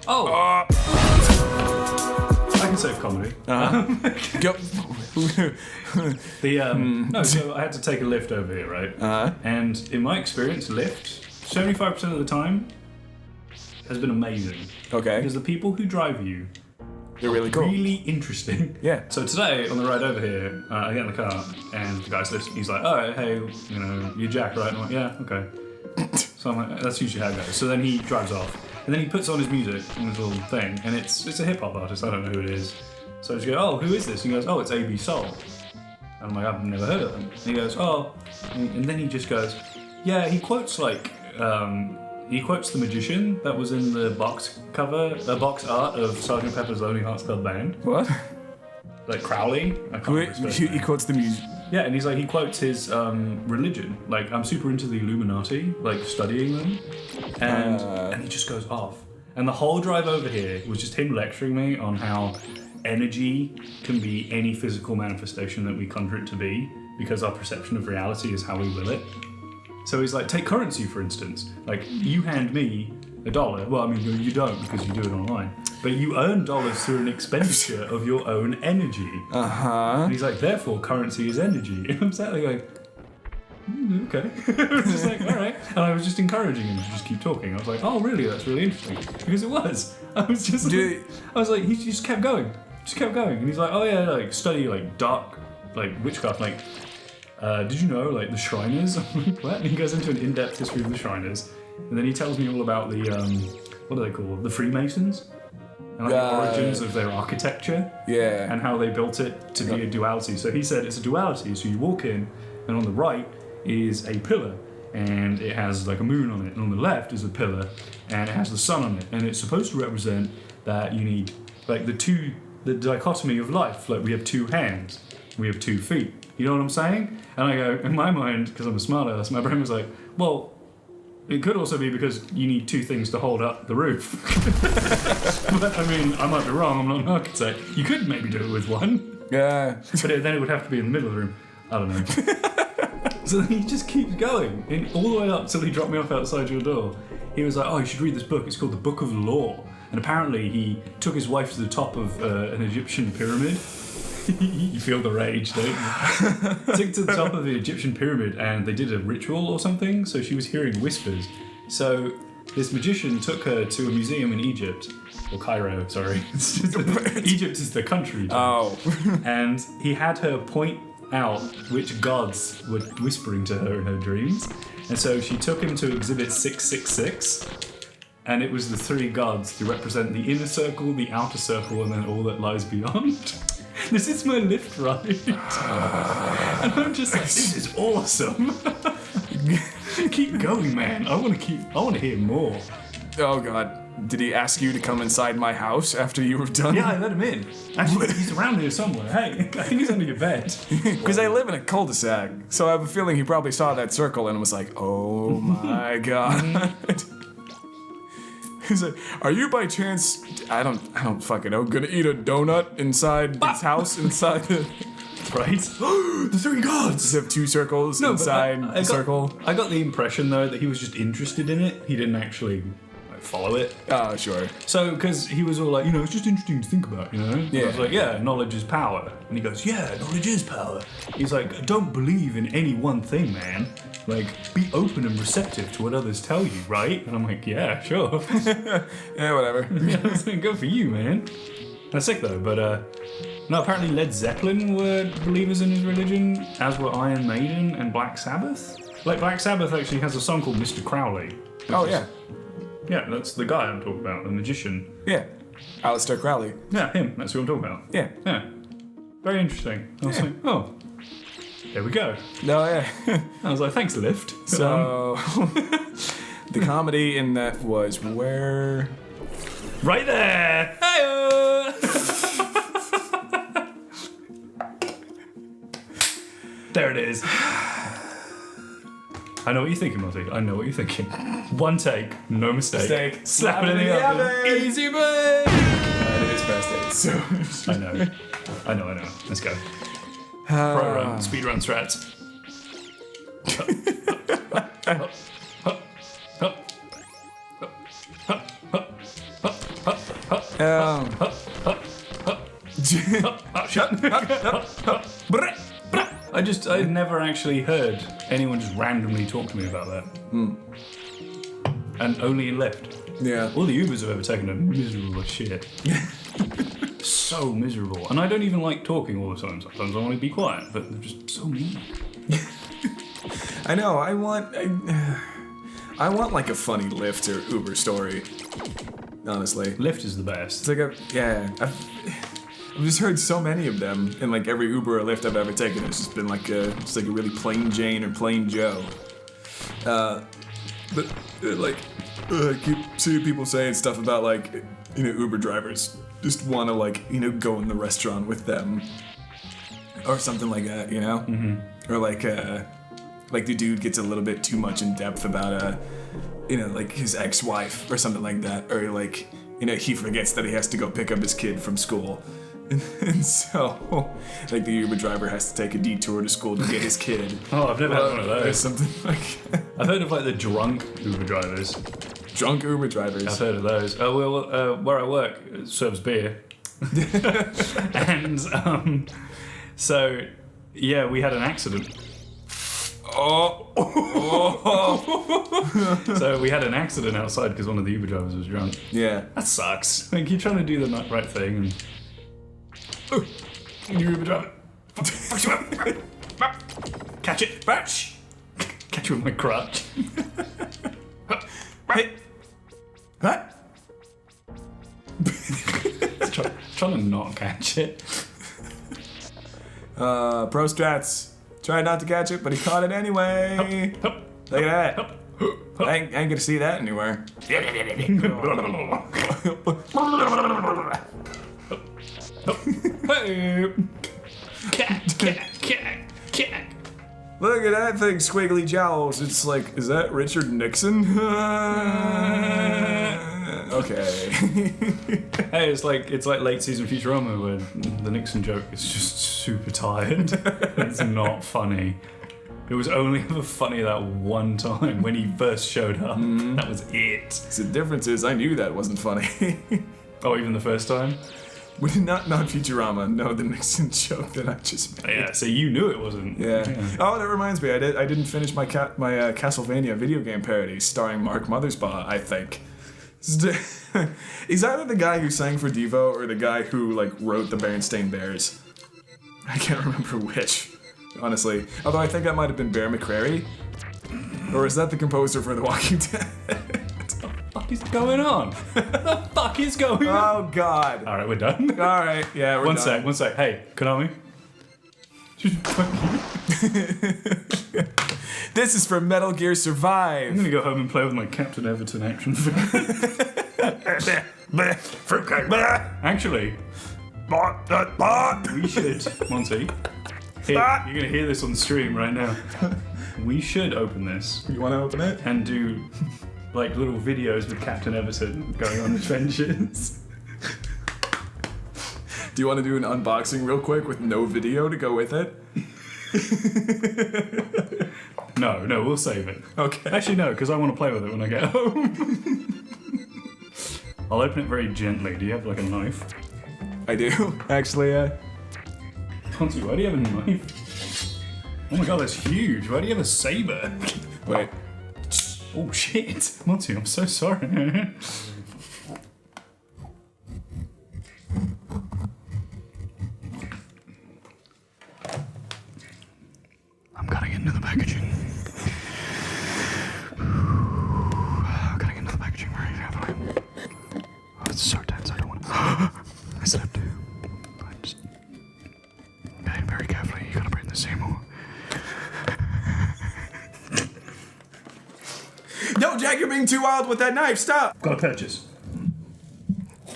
Oh! I can save comedy. Go. No, so I had to take a Lyft over here, right? And in my experience, Lyft, 75% of the time, has been amazing. Okay. Because the people who drive you, They're really cool. really interesting. Yeah. So today, on the ride over here, I get in the car, and the guy's listening. He's like, "Oh, hey, you're Jack, right?" And I'm like, "Yeah, okay." So I'm like, that's usually how it goes. So then he drives off, and then he puts on his music in his little thing, and it's a hip hop artist. I don't know who it is. So I just go, "Oh, who is this?" And he goes, "Oh, it's AB Soul." And I'm like, "I've never heard of him." And he goes, "Oh," and then he just goes, "Yeah." He quotes he quotes the magician that was in the box art of Sgt. Pepper's Lonely Hearts Club Band. What? Like Crowley. I can't remember his first name. He quotes the music. Yeah, and he quotes his religion. Like, I'm super into the Illuminati, like studying them, and he just goes off. And the whole drive over here was just him lecturing me on how energy can be any physical manifestation that we conjure it to be, because our perception of reality is how we will it. So he's like, take currency for instance. Like, you hand me $1. Well, I mean, you don't because you do it online. But you earn dollars through an expenditure of your own energy. And he's like, therefore, currency is energy. And I'm sat there going, okay. I was just like, all right. And I was just encouraging him to just keep talking. I was like, oh, really? That's really interesting. Because it was. I was just like, he just kept going. Just kept going. And he's like, oh yeah, like, study, like, dark, like, witchcraft, like, did you know, like, the Shriners? What? And he goes into an in-depth history of the Shriners. And then he tells me all about the, what are they called? The Freemasons? And like the origins of their architecture. Yeah. And how they built it to be a duality. So he said it's a duality. So you walk in, and on the right is a pillar. And it has like a moon on it. And on the left is a pillar. And it has the sun on it. And it's supposed to represent that you need, like, the dichotomy of life. Like, we have 2 hands. We have 2 feet. You know what I'm saying? And I go, in my mind, because I'm a smart ass, my brain was like, well, it could also be because you need 2 things to hold up the roof. But I mean, I might be wrong, I'm not an architect. You could maybe do it with 1. Yeah. But then it would have to be in the middle of the room. I don't know. So then he just keeps going, and all the way up till he dropped me off outside your door. He was like, oh, you should read this book. It's called The Book of Law. And apparently he took his wife to the top of an Egyptian pyramid. You feel the rage, don't you? Took to the top of the Egyptian pyramid and they did a ritual or something, so she was hearing whispers. So this magician took her to a museum in Egypt, or Cairo, sorry. Egypt is the country. Oh. And he had her point out which gods were whispering to her in her dreams. And so she took him to exhibit 666. And it was the 3 gods to represent the inner circle, the outer circle, and then all that lies beyond. This is my Lyft ride. And I'm just like, this is awesome. Keep going, man. I want to hear more. Oh God. Did he ask you to come inside my house after you were done? Yeah, I let him in. Actually, he's around here somewhere. Hey, I think he's under your bed. Because I live in a cul-de-sac, so I have a feeling he probably saw that circle and was like, oh my God. He's like, are you by chance, I don't fucking know, gonna eat a donut inside his house, inside the... Right? The 3 gods! Does it have 2 circles inside the circle? I got the impression, though, that he was just interested in it. He didn't actually follow it. Oh, sure. So, because he was all like, it's just interesting to think about, Yeah. I was like, yeah, knowledge is power. And he goes, yeah, knowledge is power. He's like, don't believe in any one thing, man. Like, be open and receptive to what others tell you, right? And I'm like, yeah, sure. Yeah, whatever. Yeah, I was like, good for you, man. That's sick, though, but, no, apparently Led Zeppelin were believers in his religion, as were Iron Maiden and Black Sabbath. Like, Black Sabbath actually has a song called Mr. Crowley. Oh, yeah. Yeah, that's the guy I'm talking about, the magician. Yeah. Aleister Crowley. Yeah, him. That's who I'm talking about. Yeah. Yeah. Very interesting. I was like, oh, there we go. No, yeah. I was like, thanks, Lyft. So, the comedy in that was where... Right there! Hi-oh! There it is. I know what you're thinking, Monty. I know what you're thinking. 1 take, no mistake. Slap it in the oven. Easy, babe! It is first date, so... I know. Let's go. Pro run, speed run strats. I never actually heard anyone just randomly talk to me about that. And only in Lyft. Yeah. All the Ubers I've ever taken are miserable as shit. So miserable. And I don't even like talking all the time. Sometimes I want to be quiet, but they're just so mean. I know, I want like a funny Lyft or Uber story. Honestly. Lyft is the best. It's like I've just heard so many of them, and like every Uber or Lyft I've ever taken, it's just been like a really plain Jane or plain Joe. I keep seeing people saying stuff about like, Uber drivers just want to like, go in the restaurant with them, or something like that, Mm-hmm. or like the dude gets a little bit too much in depth about like his ex-wife or something like that, or like, he forgets that he has to go pick up his kid from school. And so, like, the Uber driver has to take a detour to school to get his kid. Oh, I've never had one of those. Or something like that. I've heard of, like, the drunk Uber drivers. Drunk Uber drivers? I've heard of those. Oh, well, where I work, it serves beer. And, so, yeah, we had an accident. So we had an accident outside because one of the Uber drivers was drunk. Yeah. That sucks. Like, you're trying to do the right thing and... Oh, you Uber driver. Fuck you up. Catch it. Catch you with my crutch. Hey. What? Trying to not catch it. Pro strats. Tried not to catch it, but he caught it anyway. Look at that. I ain't gonna see that anywhere. Hey. Cat. Look at that thing, squiggly jowls. It's like, is that Richard Nixon? Okay. Hey, it's like late season Futurama where the Nixon joke is just super tired. It's not funny. It was only ever funny that one time when he first showed up. Mm-hmm. That was it. So the difference is, I knew that wasn't funny. Oh, even the first time? Not Futurama. No, the Nixon joke that I just made. Yeah, so you knew it wasn't. Yeah. Oh, that reminds me. I didn't finish my Castlevania video game parody starring Mark Mothersbaugh, I think. He's either the guy who sang for Devo or the guy who like wrote the Berenstain Bears. I can't remember which, honestly. Although I think that might have been Bear McCreary. Or is that the composer for The Walking Dead? What the fuck is going on? The fuck is going on? Oh God. Alright, we're done. Alright, yeah, we're done. One sec. Hey, Konami? This is for Metal Gear Survive. I'm gonna go home and play with my Captain Everton action figure. Actually, we should, Monty. You're gonna hear this on stream right now. We should open this. You want to open it? And do like little videos with Captain Everton going on adventures. Do you want to do an unboxing real quick with no video to go with it? No, we'll save it. Okay. Actually, no, because I want to play with it when I get home. I'll open it very gently. Do you have like a knife? I do. Actually, Monty, why do you have a knife? Oh my god, that's huge. Why do you have a saber? Wait. Oh shit. Monty, I'm so sorry. I'm cutting into the packaging. Cutting into the packaging very carefully. Oh, it's so tense, I don't want to. I slipped. Okay, very carefully. You gotta bring the Seymour. No, Jack, you're being too wild with that knife. Stop. Got a purchase.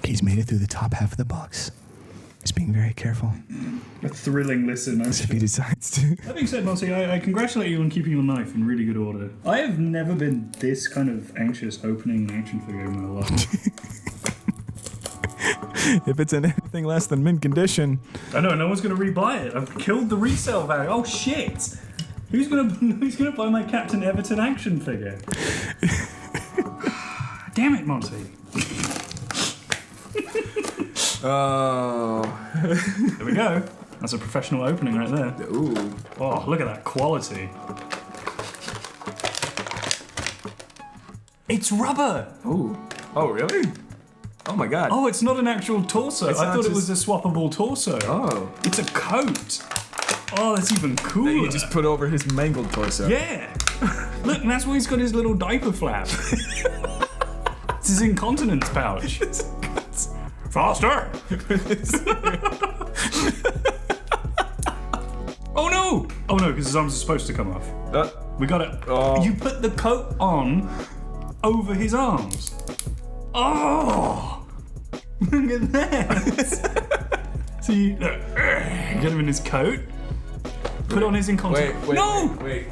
He's made it through the top half of the box. He's being very careful. A thrilling listen. As if he decides to. That being said, Monty, I congratulate you on keeping your knife in really good order. I have never been this kind of anxious opening an action figure in my life. If it's in anything less than mint condition. I know, no one's gonna rebuy it. I've killed the resale value. Oh shit! Who's gonna buy my Captain Everton action figure? Damn it, Monty. Oh. There we go. That's a professional opening right there. Ooh. Oh, look at that quality. It's rubber! Ooh. Oh, really? Oh my god. Oh, it's not an actual torso. It's I not thought it just- was a swappable torso. Oh. It's a coat. Oh, that's even cooler. That you just put over his mangled torso. Yeah. Look, and that's why he's got his little diaper flap. It's his incontinence pouch. Faster! Oh no! Oh no, because his arms are supposed to come off. We got it. Oh. You put the coat on over his arms. Oh! Look at that! So you get him in his coat, put on his incontinence. Wait. No! Wait.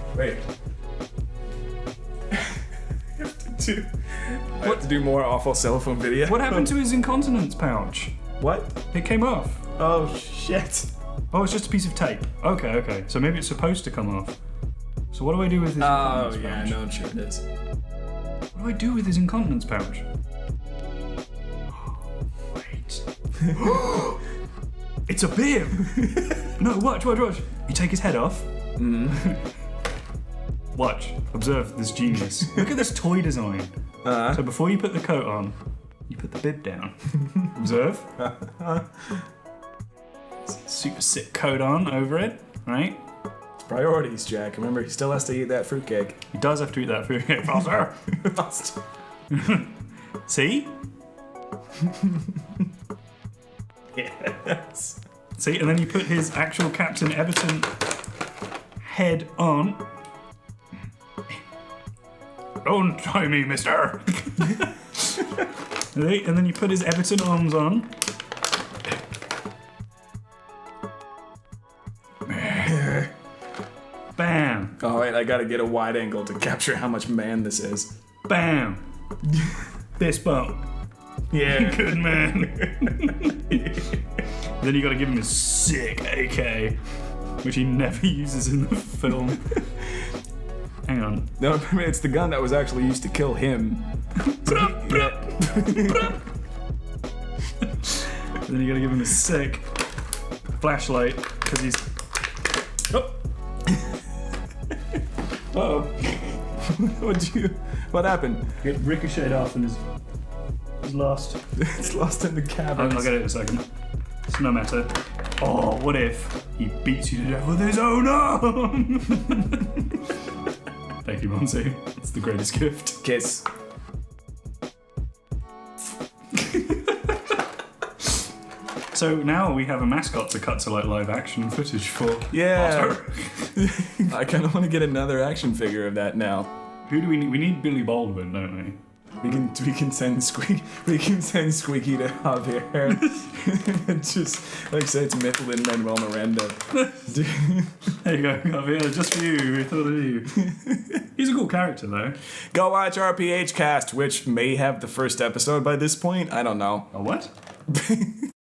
I have to do more awful cell phone video. What happened to his incontinence pouch? What? It came off. Oh shit. Oh, it's just a piece of tape. Okay. So maybe it's supposed to come off. So what do I do with his Oh incontinence yeah, pouch? no, I'm sure it is. What do I do with his incontinence pouch? Wait. It's a bib! No, watch. You take his head off. Watch. Observe this genius. Look at this toy design. So before you put the coat on, you put the bib down. Observe. Super sick coat on over it, right? Priorities, Jack. Remember, he still has to eat that fruitcake. He does have to eat that food. Faster! See? Yes. See, and then you put his actual Captain Everton head on. Don't try me, mister! See? And then you put his Everton arms on. Bam! Oh wait, I gotta get a wide angle to capture how much man this is. Bam! Fist bump. Yeah. Good man. Then you gotta give him his sick AK, which he never uses in the film. Hang on. No, it's the gun that was actually used to kill him. Then you gotta give him a sick flashlight, because he's... Oh! Uh-oh. What happened? Get ricocheted off and is lost. It's lost in the cabin. I'll get it in a second. It's no matter. Oh, what if he beats you to death with his own arm? Thank you, Monty. It's the greatest gift. Kiss. So now we have a mascot to cut to like live action footage for. Yeah. I kind of want to get another action figure of that now. Who do we need? We need Billy Baldwin, don't we? We can send Squeaky to Javier. Just like say it's Manuel Miranda. There you go, Javier, just for you. We thought of you. He's a cool character though. Go watch our PH cast, which may have the first episode by this point. I don't know. A what?